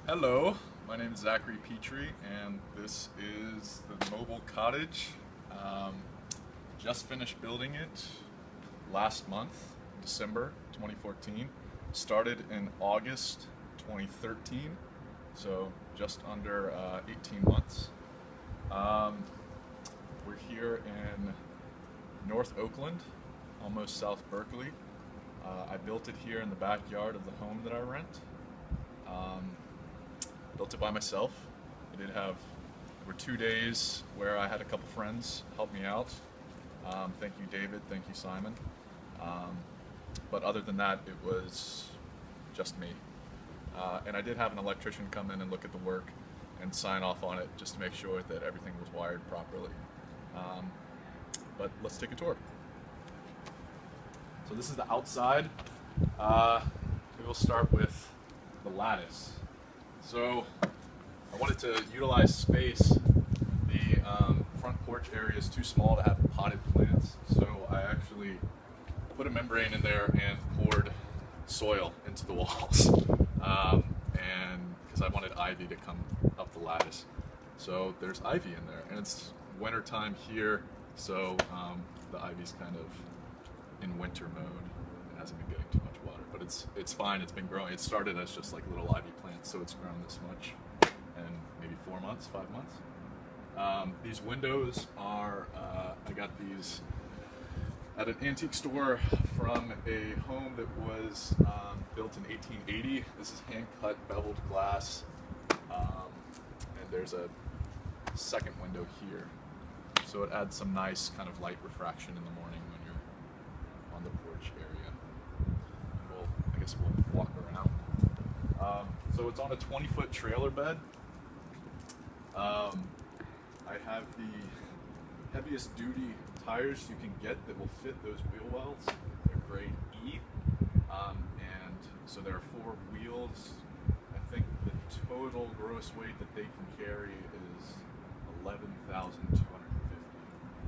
Hello, my name is Zachary Petrie, and this is the mobile cottage. Um, just finished building it last month, December 2014. Started in August 2013, so just under 18 months. Um, we're here in North Oakland, almost South Berkeley. I built it here in the backyard of the home that I rent. Um, Built it by myself. I did have, there were 2 days where I had a couple friends help me out. Thank you, David. Thank you, Simon. Um, but other than that, it was just me. And I did have an electrician come in and look at the work and sign off on it just to make sure that everything was wired properly. Um, but let's take a tour. So this is the outside. We will start with the lattice. So I wanted to utilize space. The front porch area is too small to have potted plants, so I actually put a membrane in there and poured soil into the walls, and because I wanted ivy to come up the lattice. So there's ivy in there, and it's winter time here, so the ivy's kind of in winter mode. It hasn't been getting too much water, but it's fine. It's been growing. It started as just like little ivy plants, so it's grown this much in maybe 4 months, 5 months. These windows are I got these at an antique store from a home that was built in 1880. This is hand-cut beveled glass, and there's a second window here, so it adds some nice kind of light refraction in the morning when you're on the porch area. I guess we'll walk around. So it's on a 20-foot trailer bed. I have the heaviest duty tires you can get that will fit those wheel wells. They're grade E, and so there are 4 wheels. I think the total gross weight that they can carry is 11,250,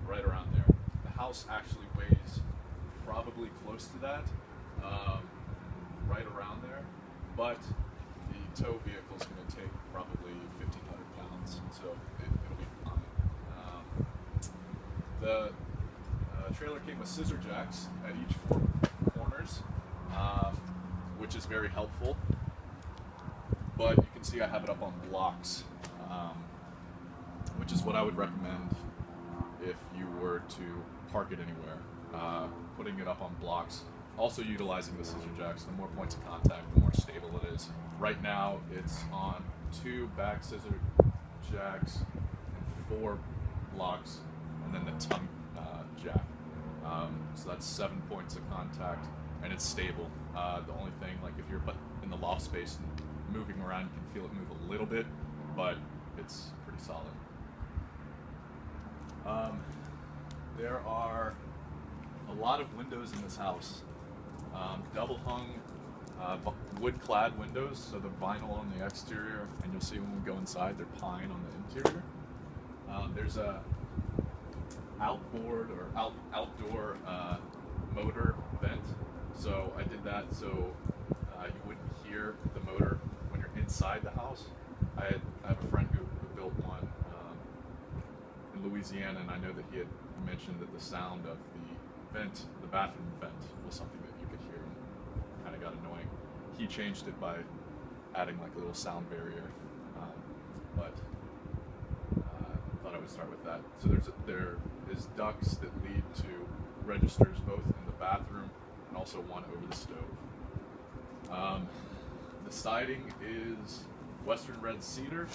right around there. The house actually weighs probably close to that, right around there, but the tow vehicle is going to take probably 1,500 pounds, so it'll be fine. The trailer came with scissor jacks at each 4 corners, which is very helpful, but you can see I have it up on blocks, which is what I would recommend if you were to park it anywhere. Putting it up on blocks, also utilizing the scissor jacks. The more points of contact, the more stable it is. Right now it's on 2 back scissor jacks and 4 blocks, and then the tongue jack. So that's 7 points of contact, and it's stable. The only thing, like if you're in the loft space and moving around, you can feel it move a little bit, but it's pretty solid. There are a lot of windows in this house. Double hung wood-clad windows, so the vinyl on the exterior, and you'll see when we go inside, they're pine on the interior. There's a outboard or outdoor motor vent, so I did that so you wouldn't hear the motor when you're inside the house. I have a friend who built one in Louisiana, and I know that he had mentioned that the sound of the bathroom vent was something that you could hear and kind of got annoying. He changed it by adding like a little sound barrier, but I thought I would start with that. So there is ducts that lead to registers both in the bathroom and also one over the stove. The siding is Western red cedar.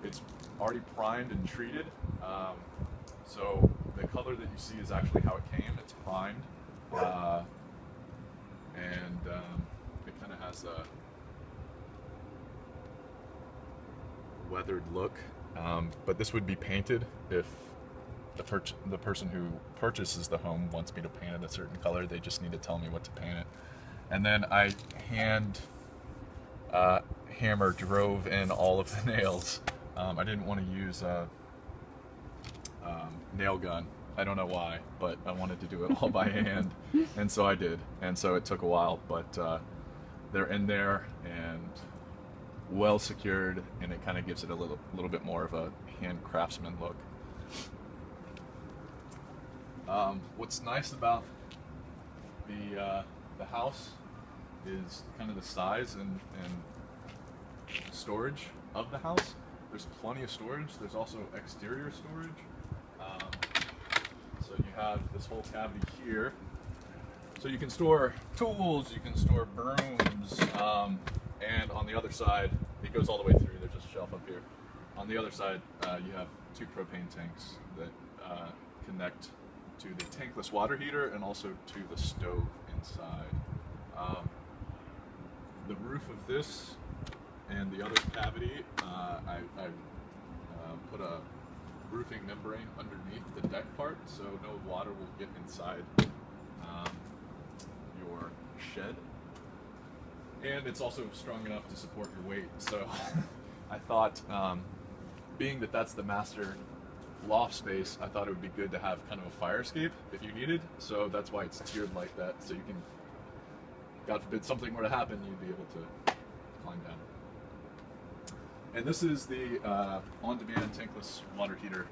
It's already primed and treated. So the color that you see is actually how it came. It's primed, and it kind of has a weathered look. But this would be painted if the person who purchases the home wants me to paint it a certain color. They just need to tell me what to paint it. And then I hammer drove in all of the nails. I didn't want to use a nail gun. I don't know why, but I wanted to do it all by hand, and so I did. And so it took a while, but they're in there, and well secured, and it kind of gives it a little bit more of a hand craftsman look. What's nice about the house is kind of the size and storage of the house. There's plenty of storage. There's also exterior storage. So you have this whole cavity here. So you can store tools, you can store brooms, and on the other side, it goes all the way through. There's just a shelf up here. On the other side, you have 2 propane tanks that connect to the tankless water heater and also to the stove inside. The roof of this and the other cavity, I put a roofing membrane underneath the deck part, so no water will get inside your shed. And it's also strong enough to support your weight. So I thought, being that that's the master loft space, I thought it would be good to have kind of a fire escape if you needed. So that's why it's tiered like that, so you can, God forbid something were to happen, you'd be able to climb down. And this is the on-demand tankless water heater.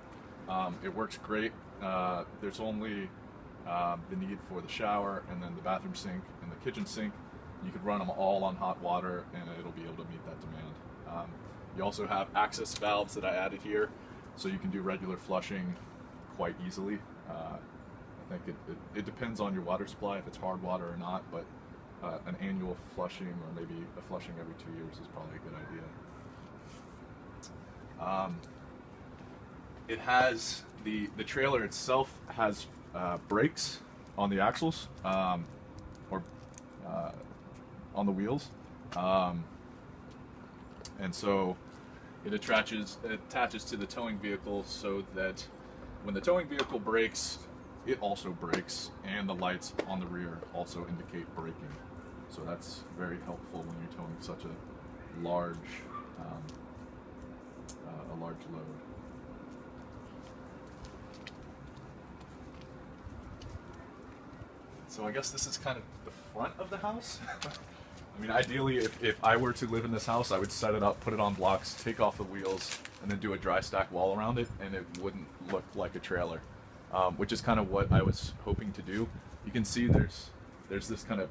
It works great. There's only the need for the shower and then the bathroom sink and the kitchen sink. You could run them all on hot water and it'll be able to meet that demand. You also have access valves that I added here, so you can do regular flushing quite easily. I think it depends on your water supply, if it's hard water or not, but an annual flushing or maybe a flushing every 2 years is probably a good idea. It has, the trailer itself has brakes on the axles, or on the wheels, and so it attaches to the towing vehicle, so that when the towing vehicle brakes, it also brakes, and the lights on the rear also indicate braking. So that's very helpful when you're towing such a large load. So I guess this is kind of the front of the house. I mean, ideally, if I were to live in this house, I would set it up, put it on blocks, take off the wheels, and then do a dry stack wall around it, and it wouldn't look like a trailer, which is kind of what I was hoping to do. You can see there's this kind of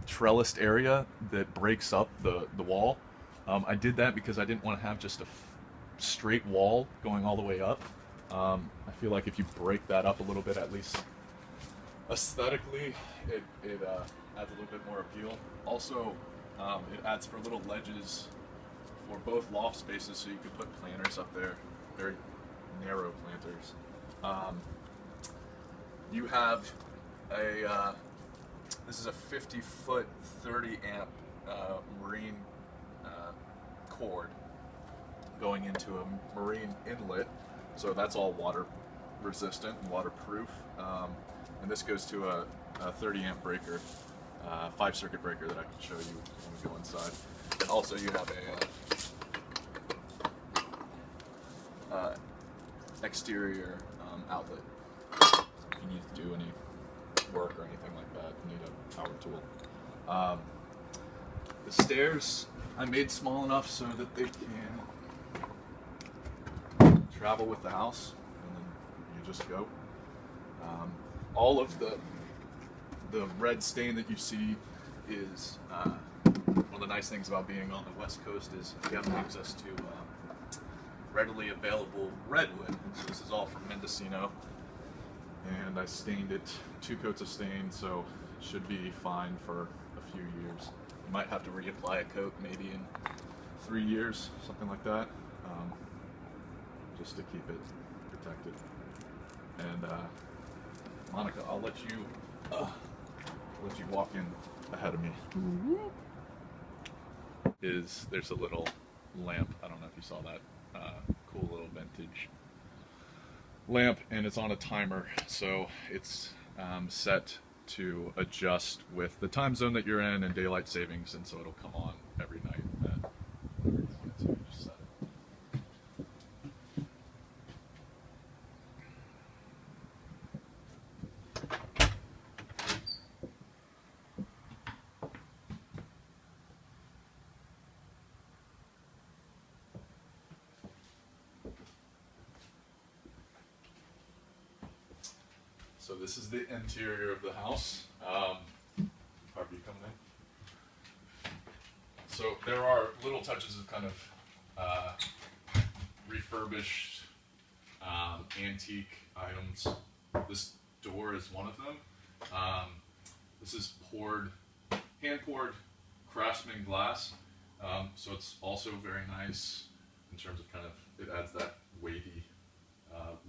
trellised area that breaks up the wall. I did that because I didn't want to have just a straight wall going all the way up. I feel like if you break that up a little bit, at least aesthetically, it adds a little bit more appeal. Also, it adds for little ledges for both loft spaces, so you could put planters up there, very narrow planters. You have this is a 50-foot, 30-amp marine cord going into a marine inlet, so that's all water resistant and waterproof. And this goes to a 30-amp breaker, 5-circuit breaker that I can show you when we go inside. And also you have a exterior outlet if you need to do any work or anything like that. You need a power tool. The stairs I made small enough so that they can travel with the house, and then you just go. All of the red stain that you see is one of the nice things about being on the West Coast is you have access to readily available redwood. So this is all from Mendocino, and I stained it 2 coats of stain, so it should be fine for a few years. You might have to reapply a coat maybe in 3 years, something like that, just to keep it protected. And Monica, I'll let you walk in ahead of me. Mm-hmm. There's a little lamp. I don't know if you saw that cool little vintage lamp, and it's on a timer, so it's set to adjust with the time zone that you're in and daylight savings, and so it'll come on every night at whatever you want it to. Just set it. So this is the interior of the house. Harvey coming in. So there are little touches of kind of refurbished antique items. This door is one of them. This is hand-poured craftsman glass. So it's also very nice in terms of kind of, it adds that wavy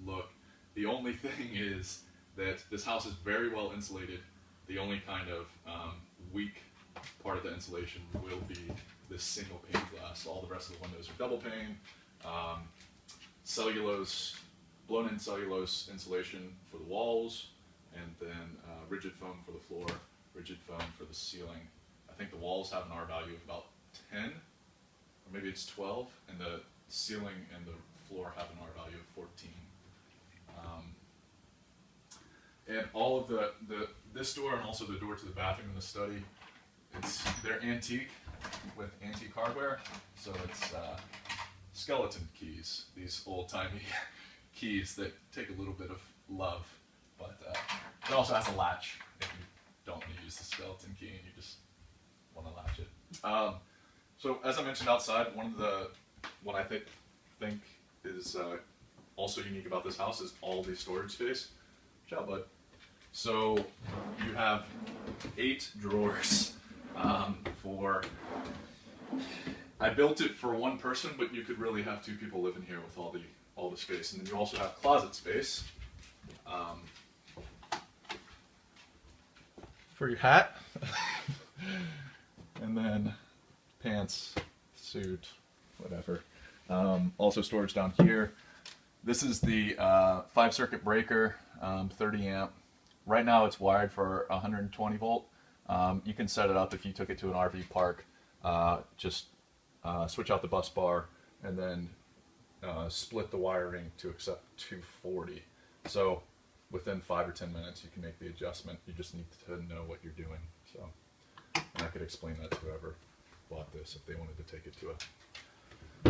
look. The only thing is that this house is very well insulated. The only kind of weak part of the insulation will be this single pane glass. All the rest of the windows are double pane. Cellulose, blown-in cellulose insulation for the walls, and then rigid foam for the floor, rigid foam for the ceiling. I think the walls have an R value of about 10, or maybe it's 12, and the ceiling and the floor have an R value of 14. And all of this door and also the door to the bathroom and the study, they're antique with antique hardware, so it's skeleton keys, these old-timey keys that take a little bit of love, but it also has a latch if you don't want to use the skeleton key and you just want to latch it. So as I mentioned outside, what I think is also unique about this house is all the storage space. Good job, bud. So you have 8 drawers I built it for one person, but you could really have 2 people living here with all the space. And then you also have closet space for your hat, and then pants, suit, whatever. Also storage down here. This is the 5-circuit breaker, 30 amp. Right now it's wired for 120 volt. You can set it up if you took it to an RV park. Just switch out the bus bar and then split the wiring to accept 240. So within 5 or 10 minutes you can make the adjustment. You just need to know what you're doing. So, and I could explain that to whoever bought this if they wanted to take it to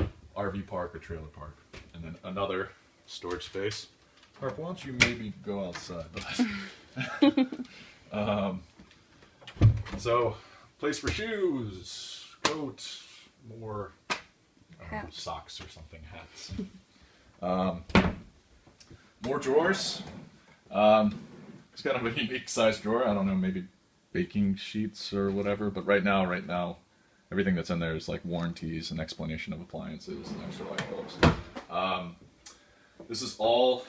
a RV park or trailer park. And then another storage space. Harp, why don't you maybe go outside? So, place for shoes, coat, more socks or something, hats. More drawers. It's kind of a unique size drawer. I don't know, maybe baking sheets or whatever. But right now, everything that's in there is like warranties and explanation of appliances and extra light bulbs. This is all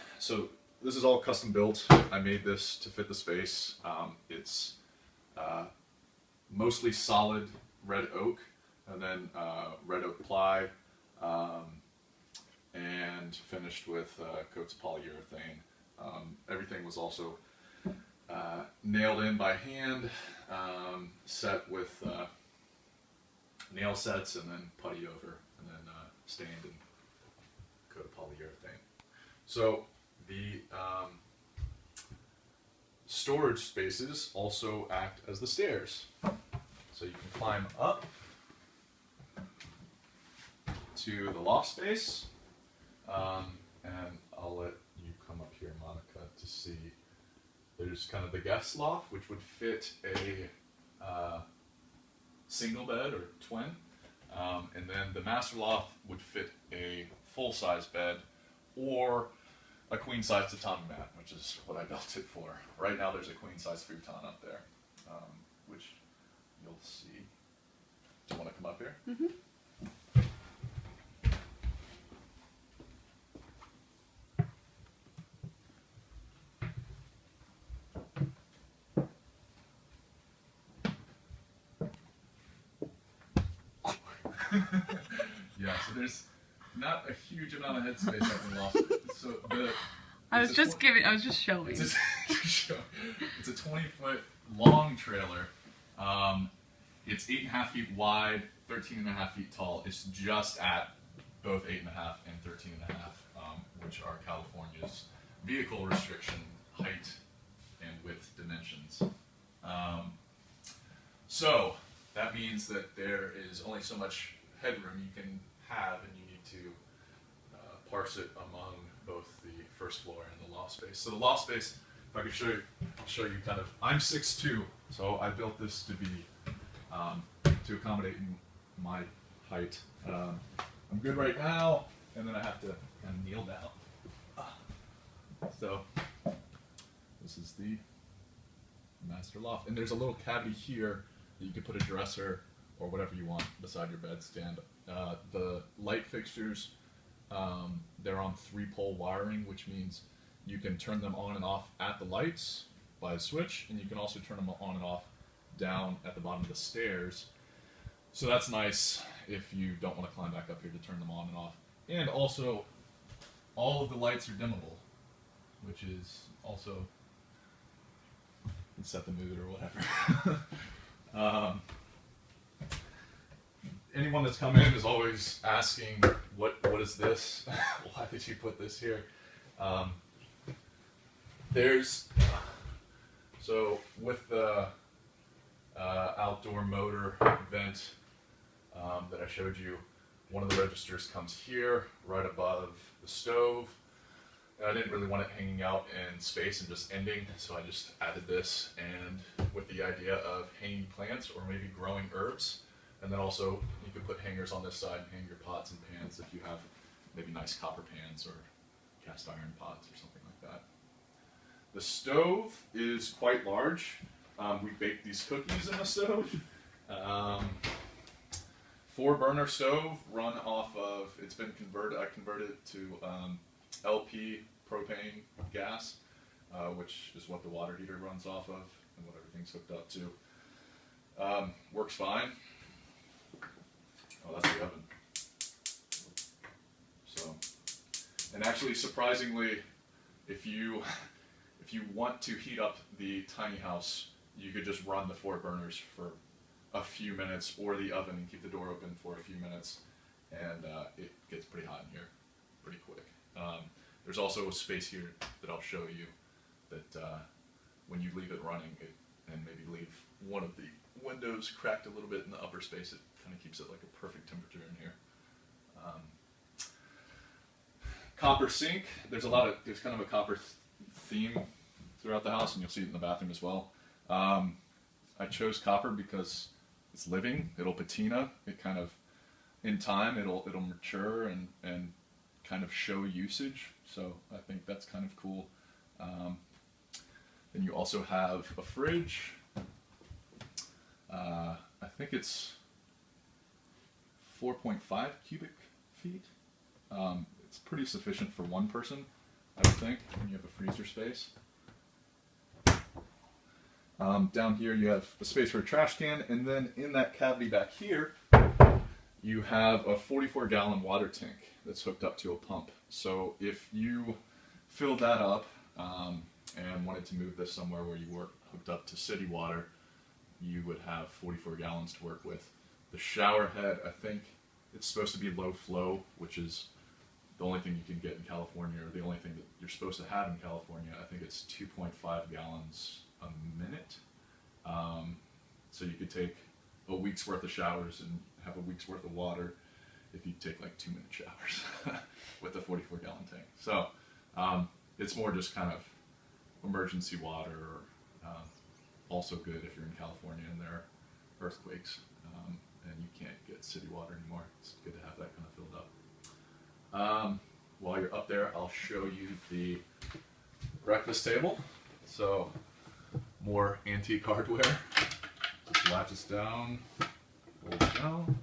custom built. I made this to fit the space. It's mostly solid red oak, and then red oak ply, and finished with coats of polyurethane. Everything was also nailed in by hand, set with nail sets, and then putty over, and then stained and coat of polyurethane. So the storage spaces also act as the stairs. So you can climb up to the loft space, and I'll let you come up here, Monica, to see. There's kind of the guest loft, which would fit a single bed or twin, and then the master loft would fit a full-size bed or a queen-size tatami mat, which is what I built it for. Right now there's a queen-size futon up there, which you'll see. Do you want to come up here? Mm-hmm. Yeah, so there's not a huge amount of headspace up in Loft. So I was just showing. It's a 20-foot long trailer. It's 8.5 feet wide, 13.5 feet tall. It's just at both 8.5 and 13.5, which are California's vehicle restriction height and width dimensions. So that means that there is only so much headroom you can have, and you need to parse it among both the first floor and the loft space. So the loft space if I could show you, I'll show you kind of. I'm 6'2", so I built this to be to accommodate my height. I'm good right now, and then I have to kind of kneel down. So this is the master loft, and there's a little cavity here that you can put a dresser or whatever you want beside your bedstand. The light fixtures, they're on 3-pole wiring, which means you can turn them on and off at the lights by a switch, and you can also turn them on and off down at the bottom of the stairs. So that's nice if you don't want to climb back up here to turn them on and off. And also, all of the lights are dimmable, which is also, you can set the mood or whatever. Anyone that's come in is always asking, what is this? Why did you put this here? So with the outdoor motor vent that I showed you, one of the registers comes here, right above the stove. And I didn't really want it hanging out in space and just ending, so I just added this, and with the idea of hanging plants or maybe growing herbs. And then also you can put hangers on this side and hang your pots and pans if you have maybe nice copper pans or cast iron pots or something like that. The stove is quite large. We baked these cookies in the stove. 4-burner stove run off of, it's been converted, I converted it to LP propane gas, which is what the water heater runs off of and what everything's hooked up to. Works fine. Oh, that's the oven. So, and actually, surprisingly, if you want to heat up the tiny house, you could just run the 4 burners for a few minutes, or the oven, and keep the door open for a few minutes, and it gets pretty hot in here pretty quick. There's also a space here that I'll show you that when you leave it running, and maybe leave one of the windows cracked a little bit in the upper space, it kind of keeps it like a perfect temperature in here. Copper sink. There's kind of a copper theme throughout the house, and you'll see it in the bathroom as well. I chose copper because it's living. It'll patina. It kind of, in time, it'll mature and kind of show usage. So I think that's kind of cool. Then you also have a fridge. I think it's 4.5 cubic feet. It's pretty sufficient for one person, I would think, when you have a freezer space. Down here you have a space for a trash can, and then in that cavity back here, you have a 44-gallon water tank that's hooked up to a pump. So if you fill that up and wanted to move this somewhere where you weren't hooked up to city water, you would have 44 gallons to work with. The shower head, I think it's supposed to be low flow, which is the only thing you can get in California, or the only thing that you're supposed to have in California. I think it's 2.5 gallons a minute. So you could take a week's worth of showers and have a week's worth of water if you take like 2-minute showers with a 44-gallon tank. So it's more just kind of emergency water, or also good if you're in California and there are earthquakes and you can't get city water anymore. It's good to have that kind of filled up. While you're up there, I'll show you the breakfast table. So more antique hardware. Just latches down, folds down,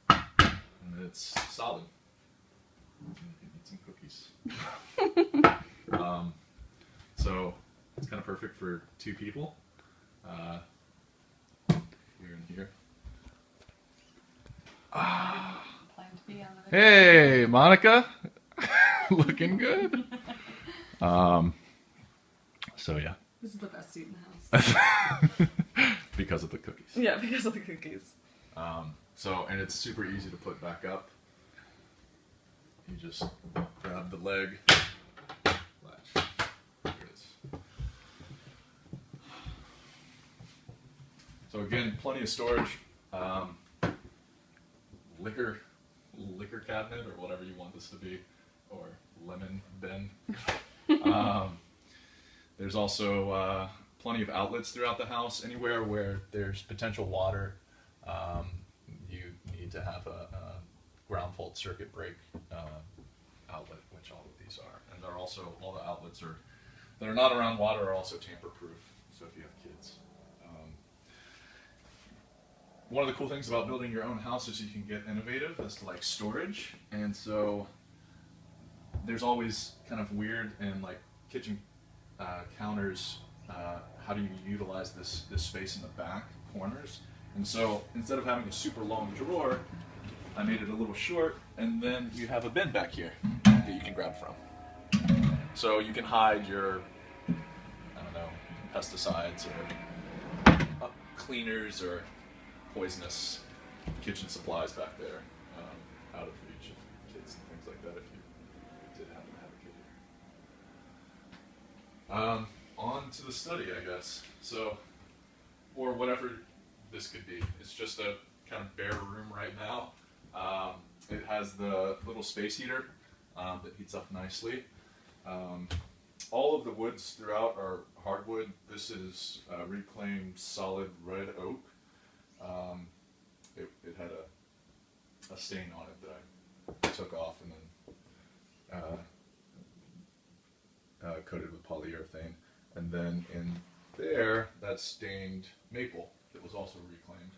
and it's solid. You can eat some cookies. So it's kind of perfect for 2 people. Here and here. Hey, Monica, looking good. So yeah. This is the best seat in the house. Because of the cookies. Yeah, because of the cookies. And it's super easy to put back up. You just grab the leg, latch. There it is. So again, plenty of storage. Liquor cabinet, or whatever you want this to be, or lemon bin. There's also plenty of outlets throughout the house. Anywhere where there's potential water, you need to have a ground fault circuit break outlet, which all of these are. And they're also, all the outlets that are not around water are also tamper-proof, so if you have kids. One of the cool things about building your own house is you can get innovative as to like storage, and so there's always kind of weird and like kitchen counters. How do you utilize this space in the back corners? And so instead of having a super long drawer, I made it a little short, and then you have a bin back here that you can grab from. So you can hide your, I don't know, pesticides or cleaners or poisonous kitchen supplies back there, out of reach of kids and things like that if you did happen to have a kid here. On to the study, I guess. So, or whatever this could be. It's just a kind of bare room right now. It has the little space heater that heats up nicely. All of the woods throughout are hardwood. This is reclaimed solid red oak. It had a stain on it that I took off and then coated with polyurethane. And then in there, that's stained maple that was also reclaimed.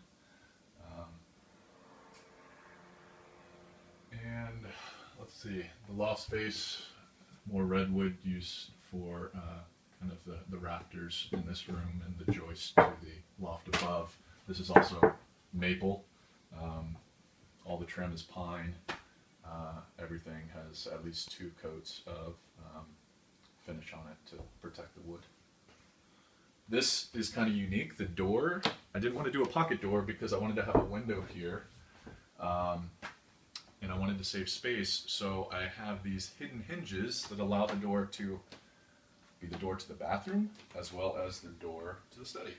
And let's see, the loft space, more redwood used for kind of the rafters in this room and the joist to the loft above. This is also maple. All the trim is pine. Everything has at least 2 coats of finish on it to protect the wood. This is kind of unique. The door, I didn't want to do a pocket door because I wanted to have a window here. And I wanted to save space, so I have these hidden hinges that allow the door to be the door to the bathroom as well as the door to the study.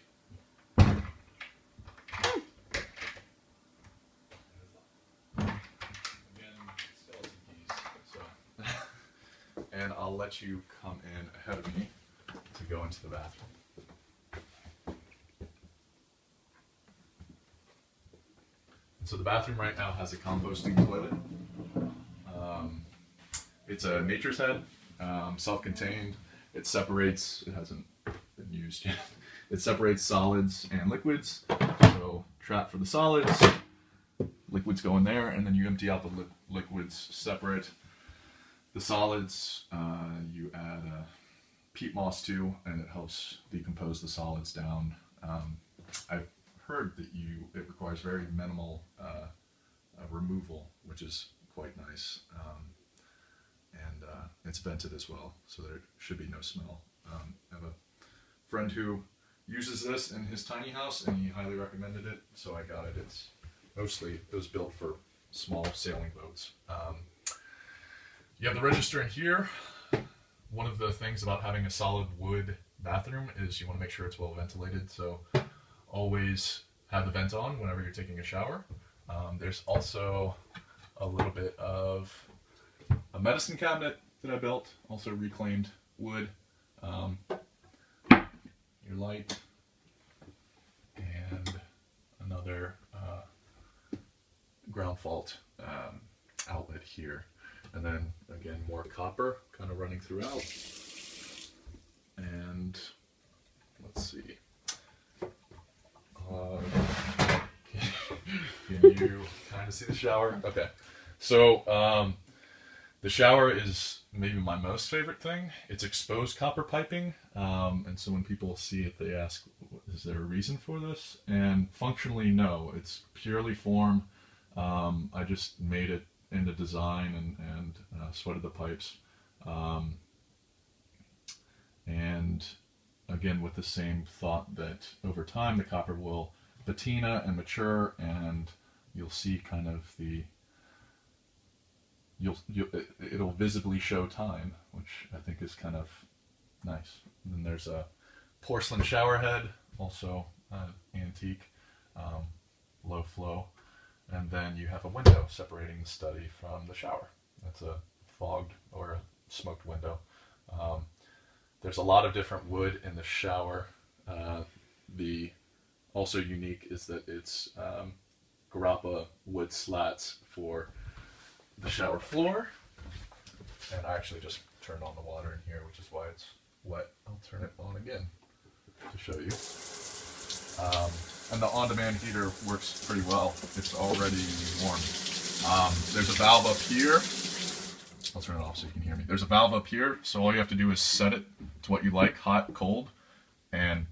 And I'll let you come in ahead of me to go into the bathroom. So the bathroom right now has a composting toilet. It's a nature's head, self-contained. It separates, it hasn't been used yet. It separates solids and liquids. So trap for the solids, liquids go in there, and then you empty out the liquids separate. The solids, you add peat moss to, and it helps decompose the solids down. I've heard that it requires very minimal removal, which is quite nice, and it's vented as well, so there should be no smell. I have a friend who uses this in his tiny house, and he highly recommended it, so I got it. It was built for small sailing boats. You have the register in here. One of the things about having a solid wood bathroom is you want to make sure it's well ventilated, so always have the vent on whenever you're taking a shower. There's also a little bit of a medicine cabinet that I built, also reclaimed wood. Your light, and another ground fault outlet here. And then again, more copper kind of running throughout. And let's see. Can you kind of see the shower? Okay. So the shower is maybe my most favorite thing. It's exposed copper piping. And so when people see it, they ask, is there a reason for this? And functionally, no. It's purely form. I just made it into design and sweated the pipes. And again, with the same thought that over time the copper will patina and mature, and you'll see kind of it'll visibly show time, which I think is kind of nice. And then there's a porcelain shower head, also antique, low flow. And then you have a window separating the study from the shower. That's a fogged or a smoked window. There's a lot of different wood in the shower. The also unique is that it's grappa wood slats for the shower floor. And I actually just turned on the water in here, which is why it's wet. I'll turn it on again to show you. And the on-demand heater works pretty well. It's already warm. There's a valve up here. I'll turn it off so you can hear me. There's a valve up here, so all you have to do is set it to what you like, hot, cold, and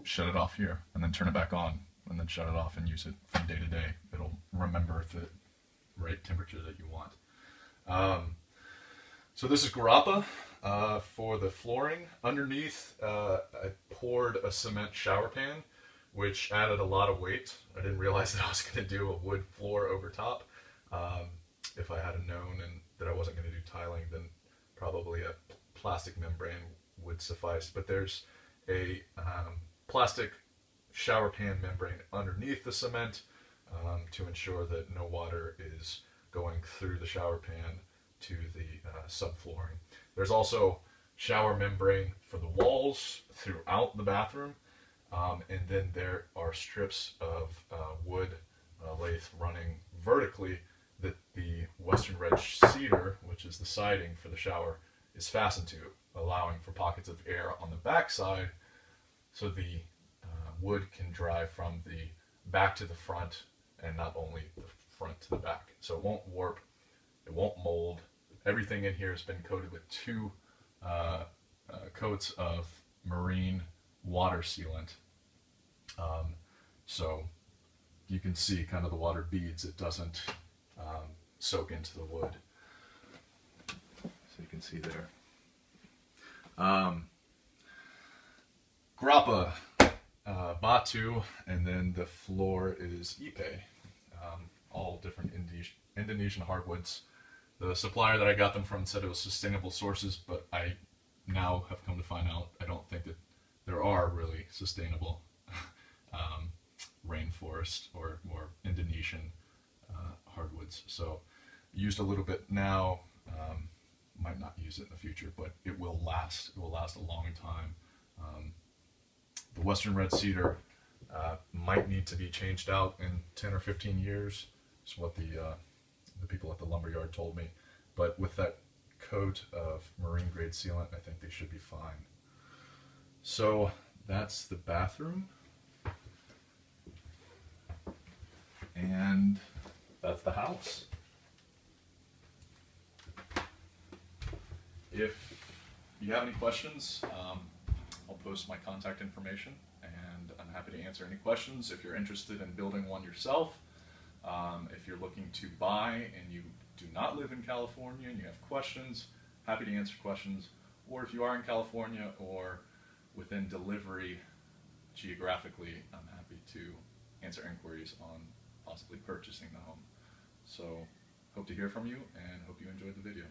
shut it off here, and then turn it back on, and then shut it off and use it from day to day. It'll remember the right temperature that you want. So this is grappa for the flooring. Underneath, I poured a cement shower pan, which added a lot of weight. I didn't realize that I was going to do a wood floor over top. If I had known and that I wasn't going to do tiling, then probably a plastic membrane would suffice. But there's a plastic shower pan membrane underneath the cement to ensure that no water is going through the shower pan to the subflooring. There's also shower membrane for the walls throughout the bathroom, and then there are strips of wood lathe running vertically that the Western Red cedar, which is the siding for the shower, is fastened to, allowing for pockets of air on the back side so the wood can dry from the back to the front and not only the front to the back. So it won't warp, it won't mold. Everything in here has been coated with 2 coats of marine water sealant. So you can see kind of the water beads. It doesn't soak into the wood. So you can see there. Grappa, batu, and then the floor is ipe. All different Indonesian hardwoods. The supplier that I got them from said it was sustainable sources, but I now have come to find out I don't think that there are really sustainable rainforest or more Indonesian hardwoods. So used a little bit now, might not use it in the future, but it will last. It will last a long time. The Western Red cedar might need to be changed out in 10 or 15 years. Is what the people at the lumberyard told me. But with that coat of marine grade sealant, I think they should be fine. So that's the bathroom. And that's the house. If you have any questions, I'll post my contact information, and I'm happy to answer any questions. If you're interested in building one yourself, if you're looking to buy and you do not live in California and you have questions, happy to answer questions. Or if you are in California or within delivery geographically, I'm happy to answer inquiries on possibly purchasing the home. So hope to hear from you and hope you enjoyed the video.